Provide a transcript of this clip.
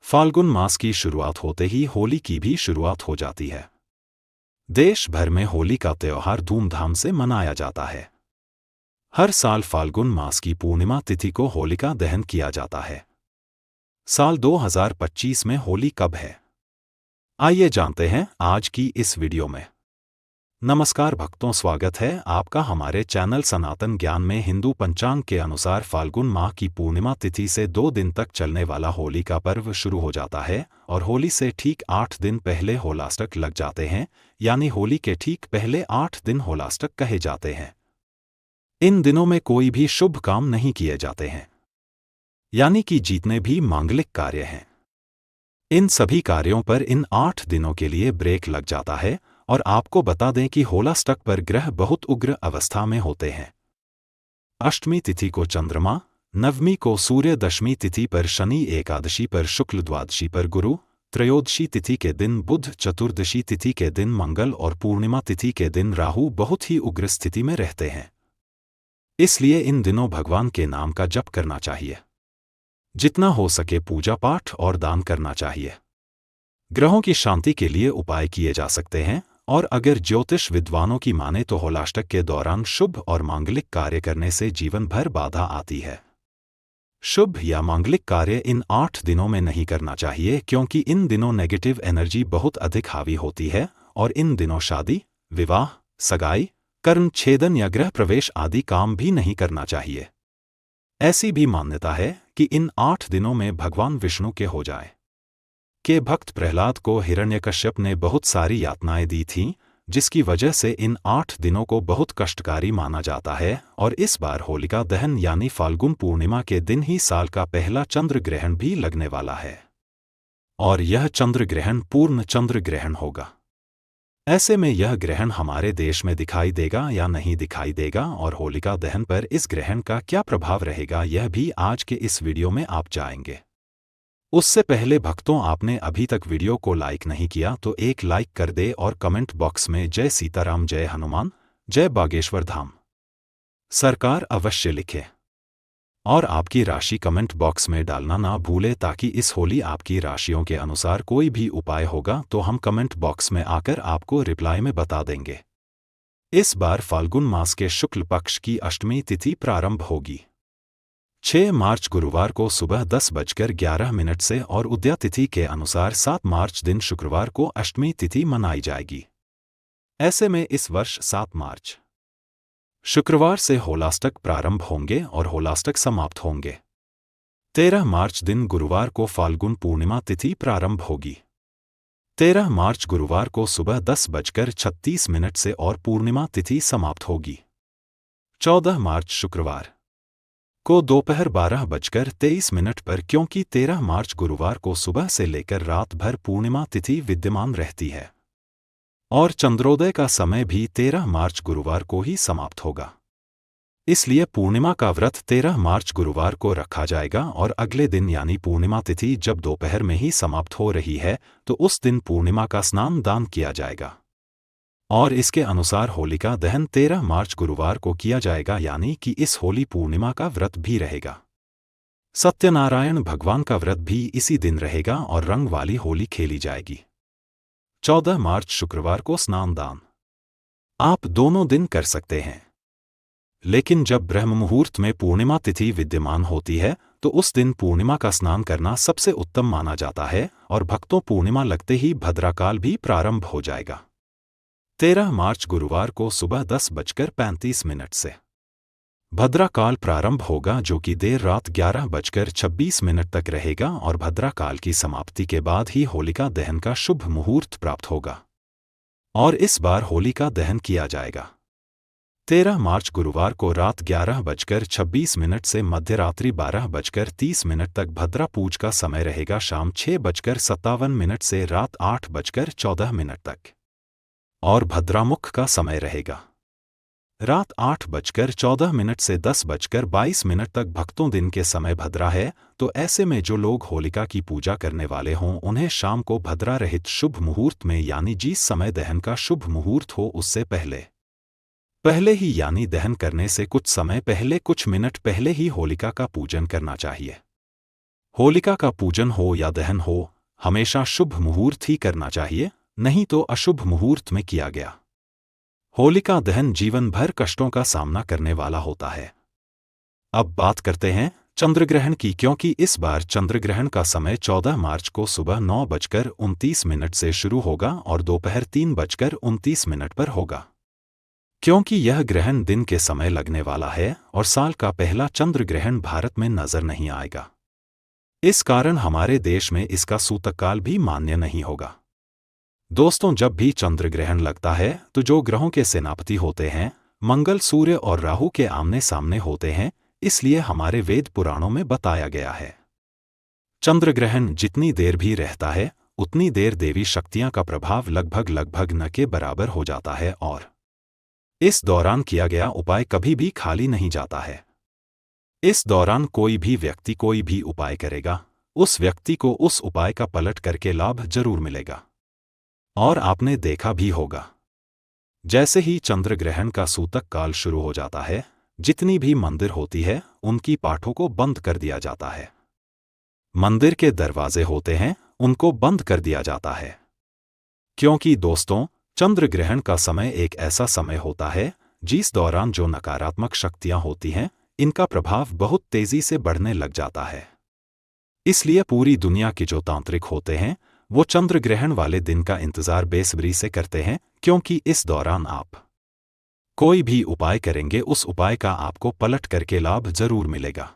फाल्गुन मास की शुरुआत होते ही होली की भी शुरुआत हो जाती है। देश भर में होली का त्योहार धूमधाम से मनाया जाता है। हर साल फाल्गुन मास की पूर्णिमा तिथि को होलिका दहन किया जाता है। साल 2025 में होली कब है? आइए जानते हैं आज की इस वीडियो में। नमस्कार भक्तों, स्वागत है आपका हमारे चैनल सनातन ज्ञान में। हिंदू पंचांग के अनुसार फाल्गुन माह की पूर्णिमा तिथि से 2 दिन तक चलने वाला होली का पर्व शुरू हो जाता है और होली से ठीक 8 दिन पहले होलाष्टक लग जाते हैं, यानी होली के ठीक पहले 8 दिन होलाष्टक कहे जाते हैं। इन दिनों में कोई भी शुभ काम नहीं किए जाते हैं, यानी कि जितने भी मांगलिक कार्य हैं, इन सभी कार्यों पर इन 8 दिनों के लिए ब्रेक लग जाता है। और आपको बता दें कि होलाष्टक पर ग्रह बहुत उग्र अवस्था में होते हैं। अष्टमी तिथि को चंद्रमा, नवमी को सूर्य, दशमी तिथि पर शनि, एकादशी पर शुक्ल, द्वादशी पर गुरु, त्रयोदशी तिथि के दिन बुध, चतुर्दशी तिथि के दिन मंगल और पूर्णिमा तिथि के दिन राहु बहुत ही उग्र स्थिति में रहते हैं। इसलिए इन दिनों भगवान के नाम का जप करना चाहिए। जितना हो सके पूजा पाठ और दान करना चाहिए। ग्रहों की शांति के लिए उपाय किए जा सकते हैं। और अगर ज्योतिष विद्वानों की माने तो होलाष्टक के दौरान शुभ और मांगलिक कार्य करने से जीवन भर बाधा आती है। शुभ या मांगलिक कार्य इन 8 दिनों में नहीं करना चाहिए, क्योंकि इन दिनों नेगेटिव एनर्जी बहुत अधिक हावी होती है और इन दिनों शादी, विवाह, सगाई, कर्म छेदन या गृह प्रवेश आदि काम भी नहीं करना चाहिए। ऐसी भी मान्यता है कि इन 8 दिनों में भगवान विष्णु के हो जाए के भक्त प्रहलाद को हिरण्यकश्यप ने बहुत सारी यातनाएं दी थीं, जिसकी वजह से इन 8 दिनों को बहुत कष्टकारी माना जाता है। और इस बार होलिका दहन यानी फाल्गुन पूर्णिमा के दिन ही साल का पहला चंद्र ग्रहण भी लगने वाला है, और यह चंद्र ग्रहण पूर्ण चंद्र ग्रहण होगा। ऐसे में यह ग्रहण हमारे देश में दिखाई देगा या नहीं दिखाई देगा, और होलिका दहन पर इस ग्रहण का क्या प्रभाव रहेगा, यह भी आज के इस वीडियो में आप जानेंगे। उससे पहले भक्तों, आपने अभी तक वीडियो को लाइक नहीं किया तो एक लाइक कर दे और कमेंट बॉक्स में जय सीताराम, जय हनुमान, जय बागेश्वर धाम सरकार अवश्य लिखें। और आपकी राशि कमेंट बॉक्स में डालना ना भूले, ताकि इस होली आपकी राशियों के अनुसार कोई भी उपाय होगा तो हम कमेंट बॉक्स में आकर आपको रिप्लाई में बता देंगे। इस बार फाल्गुन मास के शुक्ल पक्ष की अष्टमी तिथि प्रारंभ होगी 6 मार्च गुरुवार को सुबह 10:11 से, और उदया तिथि के अनुसार 7 मार्च दिन शुक्रवार को अष्टमी तिथि मनाई जाएगी। ऐसे में इस वर्ष 7 मार्च शुक्रवार से होलाष्टक प्रारंभ होंगे और होलाष्टक समाप्त होंगे। 13 मार्च दिन गुरुवार को फाल्गुन पूर्णिमा तिथि प्रारंभ होगी 13 मार्च गुरुवार को सुबह 10:36 से, और पूर्णिमा तिथि समाप्त होगी 14 मार्च शुक्रवार को दोपहर 12:23 पर, क्योंकि 13 मार्च गुरुवार को सुबह से लेकर रात भर पूर्णिमा तिथि विद्यमान रहती है, और चंद्रोदय का समय भी 13 मार्च गुरुवार को ही समाप्त होगा। इसलिए पूर्णिमा का व्रत 13 मार्च गुरुवार को रखा जाएगा, और अगले दिन यानी पूर्णिमा तिथि जब दोपहर में ही समाप्त हो रही है तो उस दिन पूर्णिमा का स्नान दान किया जाएगा। और इसके अनुसार होलिका दहन 13 मार्च गुरुवार को किया जाएगा, यानी कि इस होली पूर्णिमा का व्रत भी रहेगा। सत्यनारायण भगवान का व्रत भी इसी दिन रहेगा और रंग वाली होली खेली जाएगी। 14 मार्च शुक्रवार को स्नान दान आप दोनों दिन कर सकते हैं, लेकिन जब ब्रह्म मुहूर्त में पूर्णिमा तिथि विद्यमान होती है तो उस दिन पूर्णिमा का स्नान करना सबसे उत्तम माना जाता है। और भक्तों, पूर्णिमा लगते ही भद्राकाल भी प्रारंभ हो जाएगा 13 मार्च गुरुवार को सुबह 10:35 से भद्राकाल प्रारंभ होगा, जो कि देर रात 11:26 तक रहेगा, और भद्राकाल की समाप्ति के बाद ही होलिका दहन का शुभ मुहूर्त प्राप्त होगा और इस बार होलिका दहन किया जाएगा 13 मार्च गुरुवार को रात 11:26 से मध्यरात्रि 12:30 तक। भद्रा पूज का समय रहेगा शाम 6:57 से रात 8:14 तक, और भद्रामुख का समय रहेगा रात 8:14 से 10:22 तक। भक्तों, दिन के समय भद्रा है, तो ऐसे में जो लोग होलिका की पूजा करने वाले हों उन्हें शाम को भद्रा रहित शुभ मुहूर्त में, यानी जिस समय दहन का शुभ मुहूर्त हो उससे पहले ही, यानी दहन करने से कुछ समय पहले, कुछ मिनट पहले ही होलिका का पूजन करना चाहिए। होलिका का पूजन हो या दहन हो, हमेशा शुभ मुहूर्त ही करना चाहिए, नहीं तो अशुभ मुहूर्त में किया गया होलिका दहन जीवन भर कष्टों का सामना करने वाला होता है। अब बात करते हैं चंद्रग्रहण की, क्योंकि इस बार चंद्रग्रहण का समय 14 मार्च को सुबह 9:29 से शुरू होगा और दोपहर 3:29 पर होगा। क्योंकि यह ग्रहण दिन के समय लगने वाला है और साल का पहला चंद्रग्रहण भारत में नजर नहीं आएगा, इस कारण हमारे देश में इसका सूतककाल भी मान्य नहीं होगा। दोस्तों, जब भी चंद्रग्रहण लगता है तो जो ग्रहों के सेनापति होते हैं, मंगल, सूर्य और राहु के आमने सामने होते हैं, इसलिए हमारे वेद पुराणों में बताया गया है चंद्रग्रहण जितनी देर भी रहता है उतनी देर देवी शक्तियां का प्रभाव लगभग न के बराबर हो जाता है और इस दौरान किया गया उपाय कभी भी खाली नहीं जाता है। इस दौरान कोई भी व्यक्ति कोई भी उपाय करेगा, उस व्यक्ति को उस उपाय का पलट करके लाभ जरूर मिलेगा। और आपने देखा भी होगा, जैसे ही चंद्रग्रहण का सूतक काल शुरू हो जाता है, जितनी भी मंदिर होती है उनकी पाठों को बंद कर दिया जाता है। मंदिर के दरवाजे होते हैं उनको बंद कर दिया जाता है, क्योंकि दोस्तों चंद्रग्रहण का समय एक ऐसा समय होता है जिस दौरान जो नकारात्मक शक्तियां होती हैं इनका प्रभाव बहुत तेजी से बढ़ने लग जाता है। इसलिए पूरी दुनिया के जो तांत्रिक होते हैं वो चंद्रग्रहण वाले दिन का इंतजार बेसब्री से करते हैं, क्योंकि इस दौरान आप कोई भी उपाय करेंगे उस उपाय का आपको पलट करके लाभ जरूर मिलेगा।